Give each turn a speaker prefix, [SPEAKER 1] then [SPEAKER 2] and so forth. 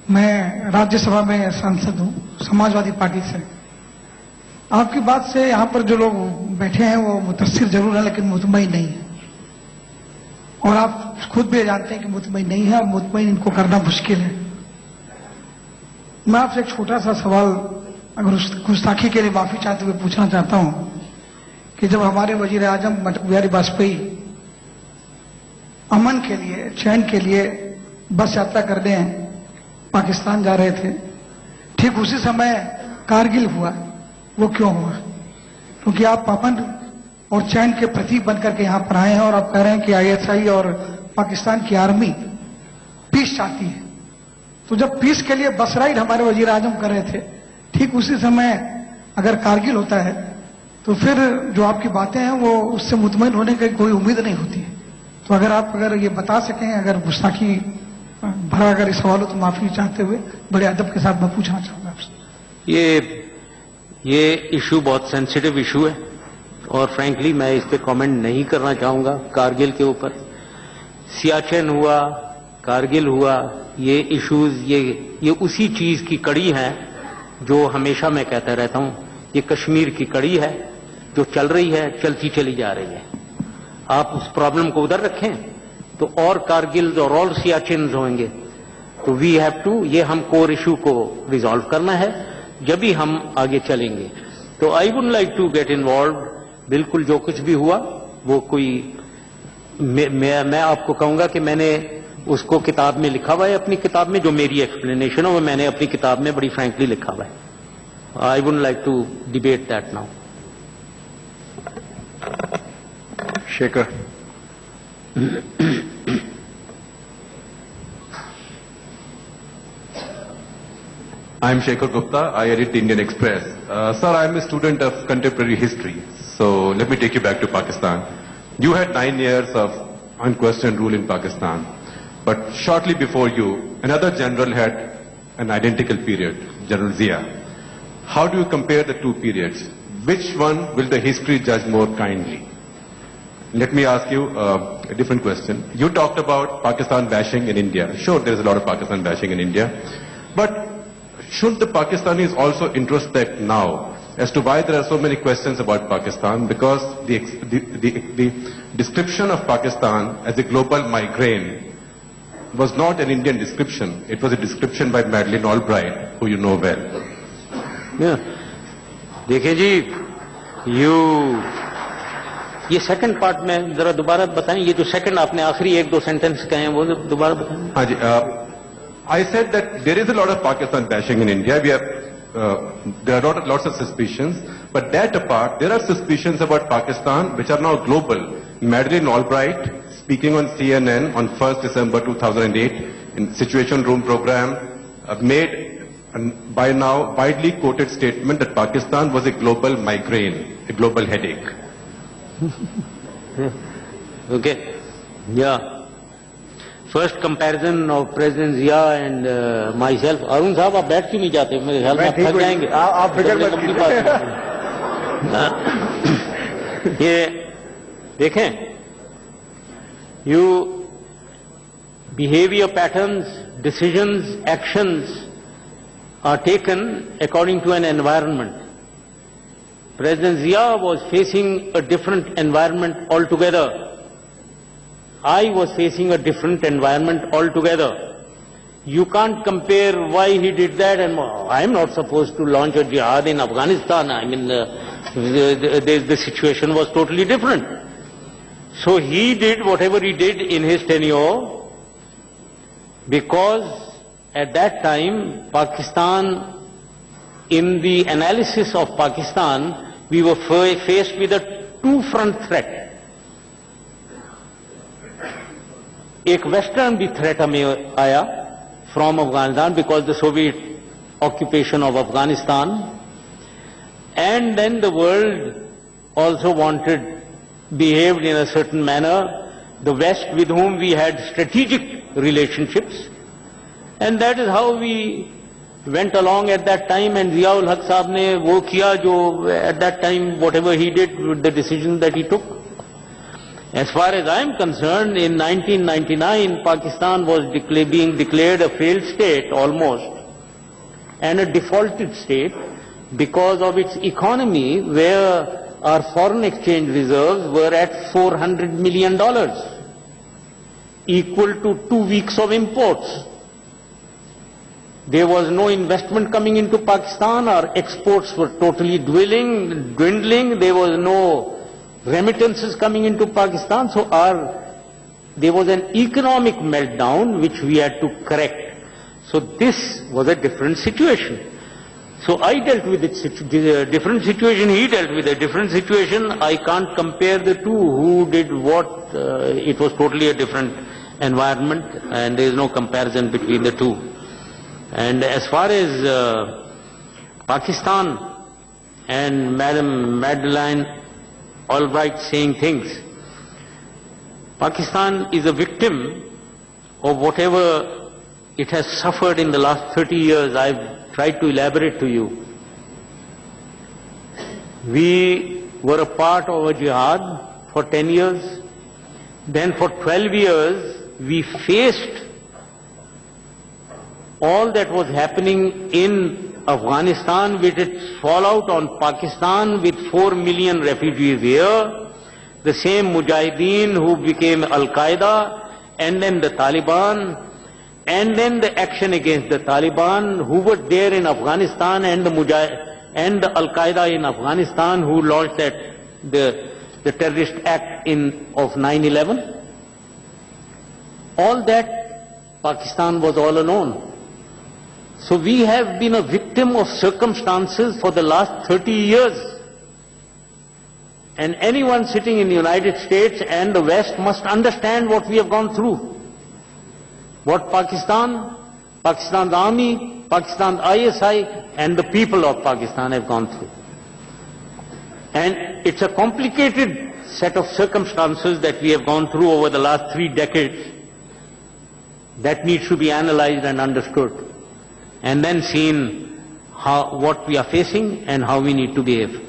[SPEAKER 1] میں راجیہ سبھا میں सांसद ہوں سماجوادی پارٹی سے. آپ کی بات سے یہاں پر جو لوگ بیٹھے ہیں وہ متاثر ضرور ہیں لیکن مطمئن نہیں ہیں, اور آپ خود بھی جانتے ہیں کہ مطمئن نہیں ہے اور مطمئن ان کو کرنا مشکل ہے. میں آپ سے ایک چھوٹا سا سوال اگر گستاخی کے لیے معافی چاہتے ہوئے پوچھنا چاہتا ہوں کہ جب ہمارے وزیر اعظم اٹل بہاری واجپئی امن کے لیے, چین کے لیے بس یاترا کرنے پاکستان جا رہے تھے, ٹھیک اسی سمے کارگل ہوا, وہ کیوں ہوا؟ کیونکہ آپ پابند اور چین کے پرتیک بن کر کے یہاں پر آئے ہیں اور آپ کہہ رہے ہیں کہ ISI اور پاکستان کی آرمی پیس چاہتی ہے. تو جب پیس کے لیے بس رائڈ ہمارے وزیر اعظم کر رہے تھے, ٹھیک اسی سمے اگر کارگل ہوتا ہے تو پھر جو آپ کی باتیں ہیں وہ اس سے مطمئن ہونے کی کوئی امید نہیں ہوتی ہے. تو اگر یہ بتا سکیں, اگر گستاخی بھرا اگر اس سوال ہو تو معافی چاہتے ہوئے بڑے ادب کے ساتھ میں پوچھنا چاہوں گا آپ سے.
[SPEAKER 2] یہ ایشو بہت سینسیٹیو ایشو ہے اور فرینکلی میں اس پہ کامنٹ نہیں کرنا چاہوں گا. کارگل کے اوپر سیاچن ہوا, کارگل ہوا, یہ ایشوز یہ اسی چیز کی کڑی ہے جو ہمیشہ میں کہتا رہتا ہوں. یہ کشمیر کی کڑی ہے جو چل رہی ہے, چلتی چلی جا رہی ہے. آپ اس پرابلم کو ادھر رکھیں تو اور کارگل اور اور سیاچنز ہوئیں گے. تو وی ہیو ٹو, یہ ہم کور ایشو کو ریزالو کرنا ہے جب ہی ہم آگے چلیں گے. تو I would like to get involved. بالکل جو کچھ بھی ہوا وہ کوئی میں آپ کو کہوں گا کہ میں نے اس کو کتاب میں لکھا ہوا ہے, اپنی کتاب میں جو میری ایکسپلینیشن ہے وہ میں نے اپنی کتاب میں بڑی فرینکلی لکھا ہوا ہے. I would like to debate that now.
[SPEAKER 3] Shekhar. I'm Shekhar Gupta. I edit the Indian Express. Sir, I am a student of contemporary history. So let me take you back to Pakistan. You had 9 years of unquestioned rule in Pakistan. But shortly before you, another general had an identical period, General Zia. How do you compare the two periods? Which one will the history judge more kindly? Let me ask you a different question. You talked about Pakistan bashing in India. Sure, there is a lot of Pakistan bashing in India. But should the Pakistanis also introspect now as to why there are so many questions about Pakistan? Because the description of Pakistan as a global migraine was not an Indian description. It was a description by Madeleine Albright, who you know well.
[SPEAKER 2] دیکھیں جی, یہ second part میں ذرا دوبارہ بتائیں. یہ جو second آپ نے آخری 1-2 سینٹنس کہے ہیں وہ دوبارہ بتائیں.
[SPEAKER 3] ہاں جی. I said that there is a lot of Pakistan bashing in India. There are lots of suspicions. But that apart, there are suspicions about Pakistan which are now global. Madeleine Albright, speaking on CNN on 1st December 2008 in Situation Room program, made by now widely quoted statement that Pakistan was a global migraine, a global headache.
[SPEAKER 2] Okay. Yeah. First comparison of President Zia and myself. Arun صاحب آپ بیٹھ کیوں نہیں جاتے؟ میرے خیال میں آپ تھک جائیں گے.
[SPEAKER 4] آپ فکر مت کیجیے.
[SPEAKER 2] یہ دیکھیں, you behavior patterns, decisions, actions are taken according to an environment. President Zia was facing a different environment altogether. I was facing a different environment altogether. You can't compare why he did that, and I am not supposed to launch a jihad in Afghanistan. I mean, the situation was totally different. So he did whatever he did in his tenure because at that time Pakistan, in the analysis of Pakistan, we were faced with a two-front threat. ایک western بھی threat ہمیں آیا from Afghanistan because the Soviet occupation of Afghanistan, and then the world also wanted behaved in a certain manner. The West with whom we had strategic relationships, and that is how we went along at that time. And Zia-ul Haq Sahab ne wo kiya jo at that time, whatever he did, the decision that he took. As far as I am concerned, in 1999, Pakistan was being declared a failed state almost, and a defaulted state because of its economy, where our foreign exchange reserves were at $400 million, equal to 2 weeks of imports. There was no investment coming into Pakistan. Our exports were totally dwindling. There was no remittances coming into Pakistan. So there was an economic meltdown which we had to correct. So this was a different situation. So I dealt with a different situation, he dealt with a different situation. I can't compare the two, who did what. It was totally a different environment, and there is no comparison between the two. And as far as Pakistan and Madam Madeleine Albright saying things, Pakistan is a victim of whatever it has suffered in the last 30 years. I've tried to elaborate to you. We were a part of a jihad for 10 years. Then for 12 years, we faced all that was happening in Afghanistan with its fallout on Pakistan, with 4 million refugees here, the same Mujahideen who became Al-Qaeda, and then the Taliban, and then the action against the Taliban who were there in Afghanistan, and the Al-Qaeda in Afghanistan who launched the terrorist act of 9/11. All that, Pakistan was all alone. So we have been a victim of circumstances for the last 30 years. And anyone sitting in the United States and the West must understand what we have gone through. What Pakistan's army, Pakistan's ISI, and the people of Pakistan have gone through. And it's a complicated set of circumstances that we have gone through over the last 3 decades that needs to be analyzed and understood, and then seen what we are facing and how we need to behave.